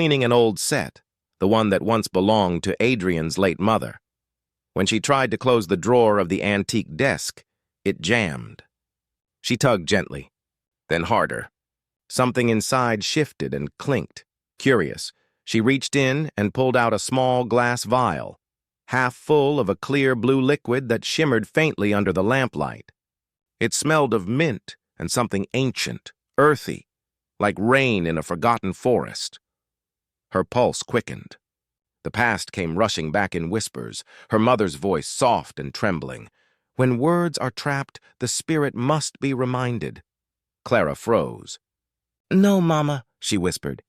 cleaning an old set, the one that once belonged to Adrian's late mother. When she tried to close the drawer of the antique desk, it jammed. She tugged gently, then harder. Something inside shifted and clinked. Curious, she reached in and pulled out a small glass vial, half full of a clear blue liquid that shimmered faintly under the lamplight. It smelled of mint and something ancient, earthy, like rain in a forgotten forest. Her pulse quickened. The past came rushing back in whispers, her mother's voice soft and trembling. When words are trapped, the spirit must be reminded. Clara froze. "No, Mama," she whispered.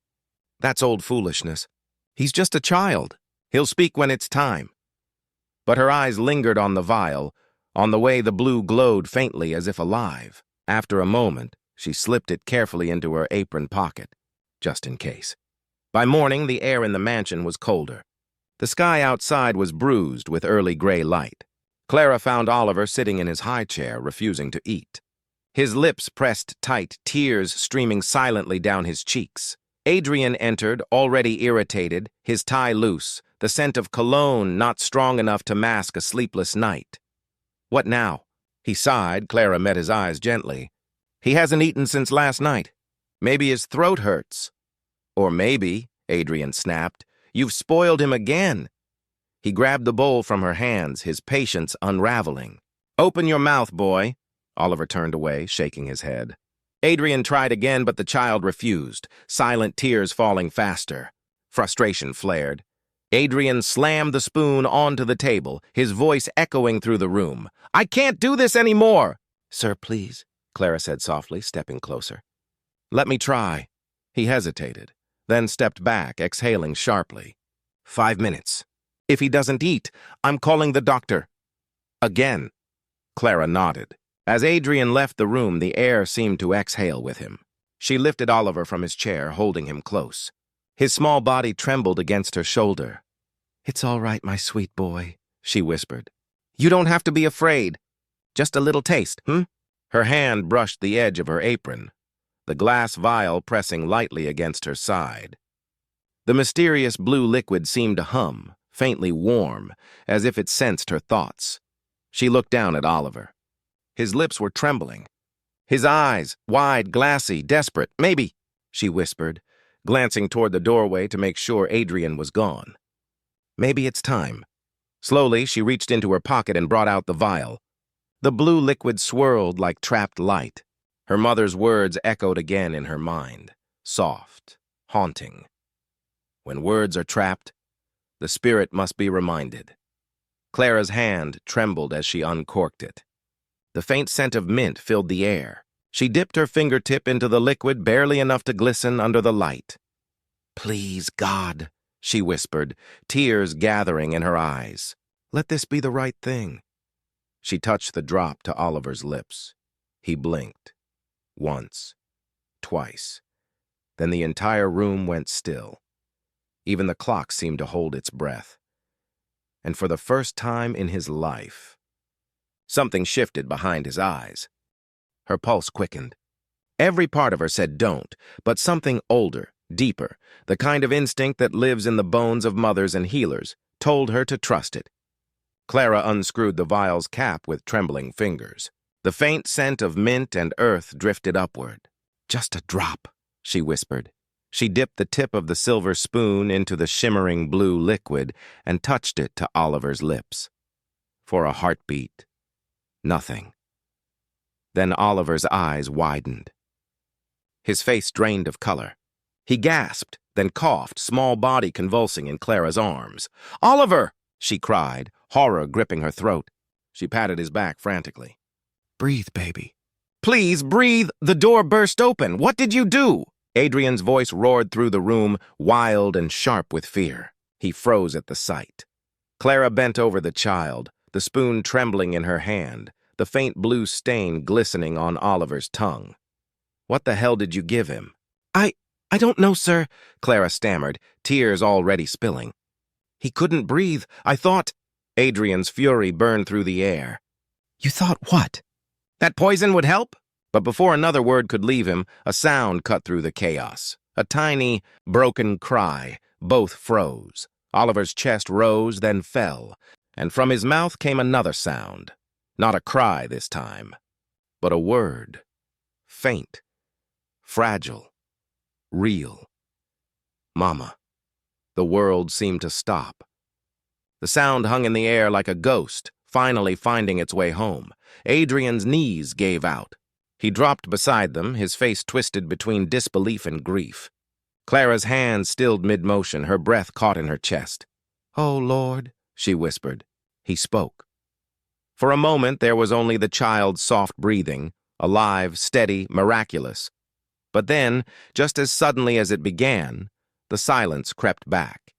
"That's old foolishness. He's just a child. He'll speak when it's time." But her eyes lingered on the vial, on the way the blue glowed faintly as if alive. After a moment, she slipped it carefully into her apron pocket, just in case. By morning, the air in the mansion was colder. The sky outside was bruised with early gray light. Clara found Oliver sitting in his high chair, refusing to eat. His lips pressed tight, tears streaming silently down his cheeks. Adrian entered, already irritated, his tie loose, the scent of cologne not strong enough to mask a sleepless night. "What now?" He sighed. Clara met his eyes gently. "He hasn't eaten since last night. Maybe his throat hurts." "Or maybe," Adrian snapped, "you've spoiled him again." He grabbed the bowl from her hands, his patience unraveling. "Open your mouth, boy." Oliver turned away, shaking his head. Adrian tried again, but the child refused, silent tears falling faster. Frustration flared. Adrian slammed the spoon onto the table, his voice echoing through the room. "I can't do this anymore!" "Sir, please," Clara said softly, stepping closer. "Let me try." He hesitated, then stepped back, exhaling sharply. 5 minutes. "If he doesn't eat, I'm calling the doctor." Again. Clara nodded. As Adrian left the room, the air seemed to exhale with him. She lifted Oliver from his chair, holding him close. His small body trembled against her shoulder. "It's all right, my sweet boy," she whispered. "You don't have to be afraid. Just a little taste, Her hand brushed the edge of her apron, the glass vial pressing lightly against her side. The mysterious blue liquid seemed to hum, faintly warm, as if it sensed her thoughts. She looked down at Oliver. His lips were trembling. His eyes, wide, glassy, desperate. "Maybe," she whispered, glancing toward the doorway to make sure Adrian was gone. "Maybe it's time." Slowly, she reached into her pocket and brought out the vial. The blue liquid swirled like trapped light. Her mother's words echoed again in her mind, soft, haunting. When words are trapped, the spirit must be reminded. Clara's hand trembled as she uncorked it. The faint scent of mint filled the air. She dipped her fingertip into the liquid barely enough to glisten under the light. "Please, God," she whispered, tears gathering in her eyes. "Let this be the right thing." She touched the drop to Oliver's lips. He blinked. Once. Twice. Then the entire room went still. Even the clock seemed to hold its breath. And for the first time in his life, something shifted behind his eyes. Her pulse quickened. Every part of her said don't, but something older, deeper, the kind of instinct that lives in the bones of mothers and healers, told her to trust it. Clara unscrewed the vial's cap with trembling fingers. The faint scent of mint and earth drifted upward. "Just a drop," she whispered. She dipped the tip of the silver spoon into the shimmering blue liquid and touched it to Oliver's lips. For a heartbeat, nothing. Then Oliver's eyes widened. His face drained of color. He gasped, then coughed, small body convulsing in Clara's arms. "Oliver!" she cried, horror gripping her throat. She patted his back frantically. "Breathe, baby." "Please, breathe!" The door burst open. "What did you do?" Adrian's voice roared through the room, wild and sharp with fear. He froze at the sight. Clara bent over the child, the spoon trembling in her hand, the faint blue stain glistening on Oliver's tongue. "What the hell did you give him?" I don't know, sir," Clara stammered, tears already spilling. "He couldn't breathe. I thought—" Adrian's fury burned through the air. "You thought what?" "That poison would help?" But before another word could leave him, a sound cut through the chaos. A tiny, broken cry. Both froze. Oliver's chest rose, then fell, and from his mouth came another sound. Not a cry this time, but a word. Faint, fragile, real. Mama. The world seemed to stop. The sound hung in the air like a ghost, finally finding its way home. Adrian's knees gave out. He dropped beside them, his face twisted between disbelief and grief. Clara's hand stilled mid-motion, her breath caught in her chest. "Oh, Lord," she whispered. He spoke. For a moment there was only the child's soft breathing, alive, steady, miraculous. But then, just as suddenly as it began, the silence crept back.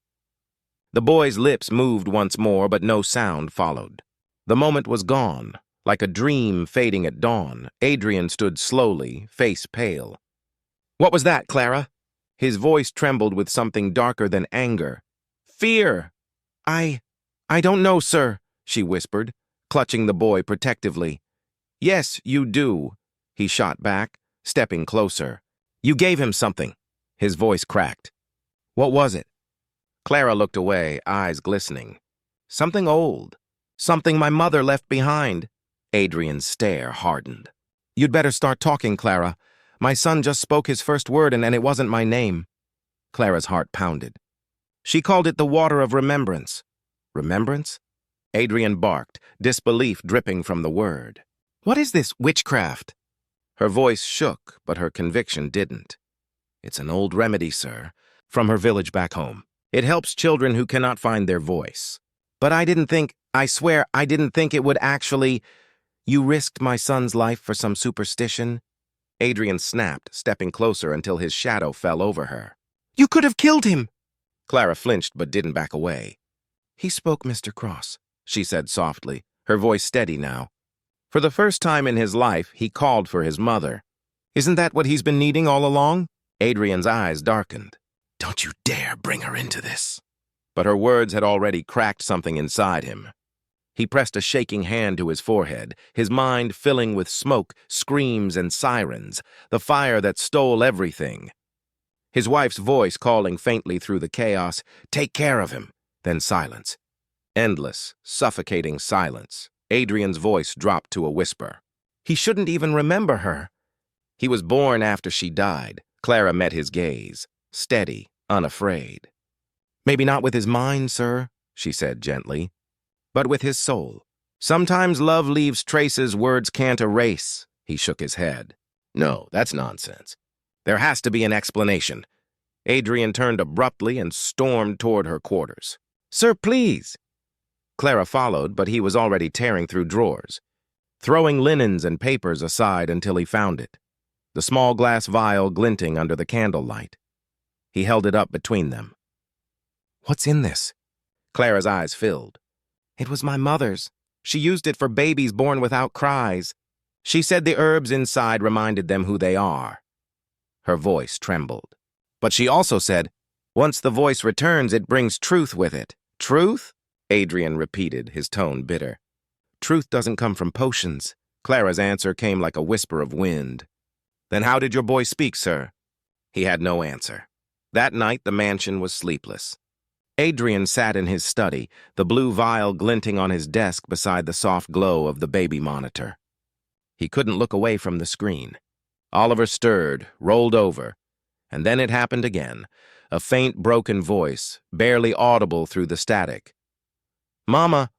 The boy's lips moved once more, but no sound followed. The moment was gone, like a dream fading at dawn. Adrian stood slowly, face pale. "What was that, Clara?" His voice trembled with something darker than anger. "Fear!" I don't know, sir," she whispered, clutching the boy protectively. "Yes, you do," he shot back, stepping closer. "You gave him something." His voice cracked. "What was it?" Clara looked away, eyes glistening. "Something old. Something my mother left behind." Adrian's stare hardened. "You'd better start talking, Clara. My son just spoke his first word and it wasn't my name." Clara's heart pounded. "She called it the water of remembrance." "Remembrance?" Adrian barked, disbelief dripping from the word. "What is this witchcraft?" Her voice shook, but her conviction didn't. "It's an old remedy, sir, from her village back home. It helps children who cannot find their voice. But I swear, I didn't think it would actually—" "You risked my son's life for some superstition?" Adrian snapped, stepping closer until his shadow fell over her. "You could have killed him!" Clara flinched but didn't back away. "He spoke, Mr. Cross," she said softly, her voice steady now. For the first time in his life, he called for his mother. "Isn't that what he's been needing all along?" Adrian's eyes darkened. "Don't you dare bring her into this." But her words had already cracked something inside him. He pressed a shaking hand to his forehead, his mind filling with smoke, screams, and sirens, the fire that stole everything. His wife's voice calling faintly through the chaos, "Take care of him." Then silence. Endless, suffocating silence. Adrian's voice dropped to a whisper. "He shouldn't even remember her." "He was born after she died." Clara met his gaze, steady, unafraid. "Maybe not with his mind, sir," she said gently, "but with his soul. Sometimes love leaves traces words can't erase." He shook his head. "No, that's nonsense. There has to be an explanation." Adrian turned abruptly and stormed toward her quarters. "Sir, please." Clara followed, but he was already tearing through drawers, throwing linens and papers aside until he found it, the small glass vial glinting under the candlelight. He held it up between them. "What's in this?" Clara's eyes filled. "It was my mother's. She used it for babies born without cries. She said the herbs inside reminded them who they are." Her voice trembled. "But she also said, once the voice returns, it brings truth with it." "Truth?" Adrian repeated, his tone bitter. "Truth doesn't come from potions." Clara's answer came like a whisper of wind. "Then how did your boy speak, sir?" He had no answer. That night, the mansion was sleepless. Adrian sat in his study, the blue vial glinting on his desk beside the soft glow of the baby monitor. He couldn't look away from the screen. Oliver stirred, rolled over, and then it happened again, a faint, broken voice, barely audible through the static. "Mama!"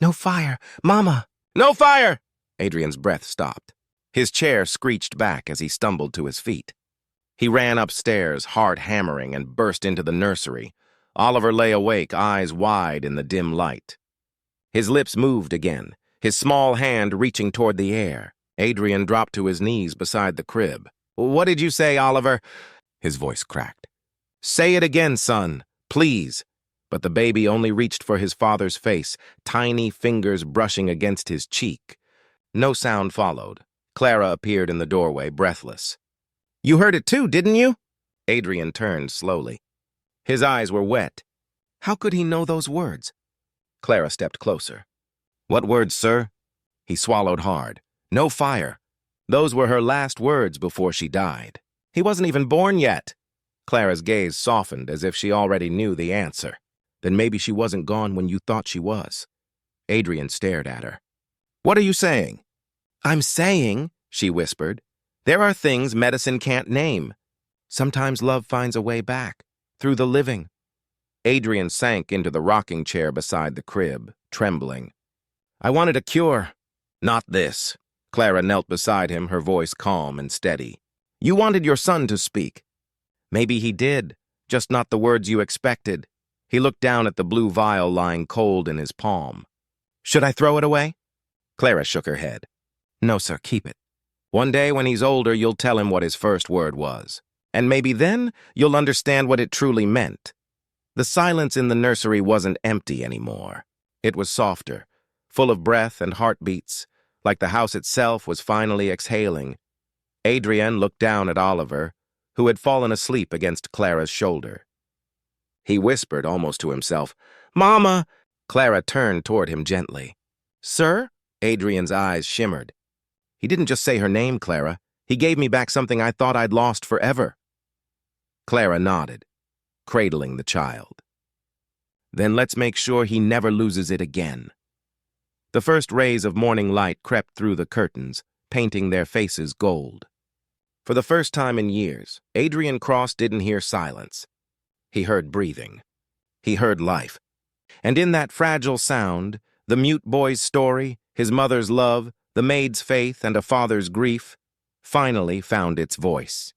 "No fire! Mama!" "No fire!" Adrian's breath stopped. His chair screeched back as he stumbled to his feet. He ran upstairs, heart hammering, and burst into the nursery. Oliver lay awake, eyes wide in the dim light. His lips moved again, his small hand reaching toward the air. Adrian dropped to his knees beside the crib. "What did you say, Oliver?" His voice cracked. "Say it again, son, please." But the baby only reached for his father's face, tiny fingers brushing against his cheek. No sound followed. Clara appeared in the doorway, breathless. "You heard it too, didn't you?" Adrian turned slowly. His eyes were wet. How could he know those words? Clara stepped closer. "What words, sir?" He swallowed hard. "No fire." Those were her last words before she died. He wasn't even born yet. Clara's gaze softened as if she already knew the answer. Then maybe she wasn't gone when you thought she was. Adrian stared at her. What are you saying? I'm saying, she whispered, there are things medicine can't name. Sometimes love finds a way back, through the living. Adrian sank into the rocking chair beside the crib, trembling. I wanted a cure. Not this. Clara knelt beside him, her voice calm and steady. You wanted your son to speak. Maybe he did, just not the words you expected. He looked down at the blue vial lying cold in his palm. Should I throw it away? Clara shook her head. No, sir, keep it. One day when he's older, you'll tell him what his first word was. And maybe then you'll understand what it truly meant. The silence in the nursery wasn't empty anymore. It was softer, full of breath and heartbeats, like the house itself was finally exhaling. Adrian looked down at Oliver, who had fallen asleep against Clara's shoulder. He whispered almost to himself, Mama! Clara turned toward him gently. Sir? Adrian's eyes shimmered. He didn't just say her name, Clara. He gave me back something I thought I'd lost forever. Clara nodded, cradling the child. Then let's make sure he never loses it again. The first rays of morning light crept through the curtains, painting their faces gold. For the first time in years, Adrian Cross didn't hear silence. He heard breathing. He heard life. And in that fragile sound, the mute boy's story, his mother's love, the maid's faith, and a father's grief, finally found its voice.